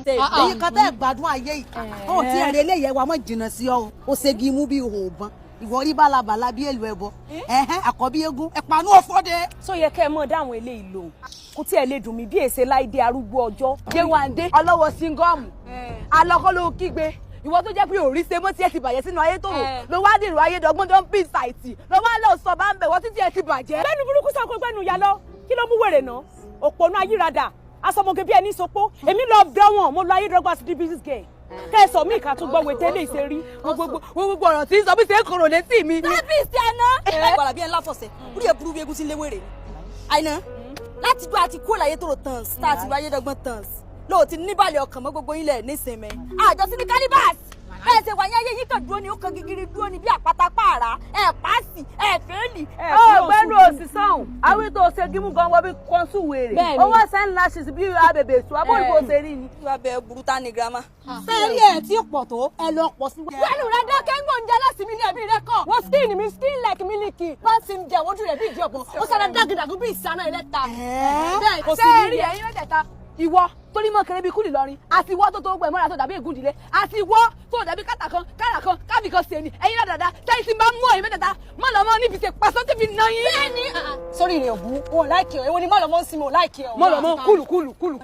èyí kan tẹ́ gbádùn ayé ìka ó ti ẹ̀rẹ́ eléyẹ̀ wa mọ̀ jìnnà sí ọ ó ṣègi mú bí òòbọ̀n ìwọ rí bálabàlá bí èlò ẹbọ àkọ́bí eégún ẹ̀pánú òfòde. sọ yẹ kẹ́ ẹ mọ̀ dáhùn eléyìí lò kó tí ẹ lè dùn mí bí èsè láìdé arúgbó ọjọ́ Yéwándé ọlọ́wọ́ síngọ́ọ̀mù alọ́kọ́ ló kígbe ìwọ tó jẹ́ pé òrí ṣe mọ́ tí ẹ ti bàjẹ́ sínú Aiyetoro ló wá dìrò ayédọ́gbọ́n tó ń pín ṣàìtì ló wá lọ sọ bá ń bẹ̀ wọ́n títí ẹ ti bàjẹ́. lẹ́nu burúkú sọ pé gbẹ́nu ìyá lọ kí ló mú wèrè náà òpònú ayírada asọmọge bí ẹni sopó èmi lọ dẹ́wọ̀n mo lọ ayédọ́gbọ́n àti dbs gẹ̀ kẹsàn mí ìka tún gbọ́ wetí lè ṣe rí gbogbo ọ̀rọ̀ tí ń sọ bí ṣe é kòrò létí mi. dbs ti àná. gbọ́dọ̀ bí ẹ ńlá fọ̀sẹ̀ orí ẹ̀ burú bí egun sí léwèrè àìná láti gbọ́ àti kó l'Aiyetoro tán tá àti ayédọ́gbọ́n tán lóòótì níbàlẹ̀ ọkàn mọ́ gbogbo ilẹ̀ nísìnyí àjọ sí ní kálíbàs bẹ́ẹ̀ ṣe wáyé ayé yìí kàn dúró ni ó kan gígírí dúró ni bí àpáta pààrà ẹ̀ pàṣì ẹ̀ fẹ́ẹ́lì. ọ̀gbẹ́ni òsìsàn àwọn tó ṣe gímú gan wọ́n bí kọ́ńsù wèrè owó sẹ́ń lashes bí abèbè èso abóyè bó ṣe rí ni. wọ́n bẹ burú tá ní girama. sẹ́ẹ̀rí ẹ̀ tí pọ̀ tó ẹ lọ pọ̀ sí. wẹ́nu rẹ dákẹ́ ń gbọ̀njẹ láti mi ní ẹbí rẹ kàn wọ́n skin mi skin like mílíkì wọ́n sì ń jẹ ojú rẹ̀ bí ìdí ọ̀gbọ̀n ó sára dágìdàgù bí ìsáná ẹlẹ́ta. sẹ́ẹ̀rí ẹ̀yin mẹ́tẹ̀ẹ̀ta ìwọ torí mọ kẹrẹ bíi kúlì lọrin àti ìwọ tó gbẹ mọ́ra tó dàbí ègúndìlé àti ìwọ tó dàbí kàtà kan kára kan kábì kan sèni ẹ̀yin náà dáadáa tẹ́yìn tí máa ń mú ẹ̀yin mẹ́tẹ̀ẹ̀ta mọ́ lọ́mọ níbi ṣe pàṣọ tí fi nà yín. bẹ́ẹ̀ni sórí rẹ̀ òbú wọn láìkì ọ èwo ni mọ́ lọ́mọ ń sinmi ò láìkì ọ. mọ́ lọ́mọ kúlù.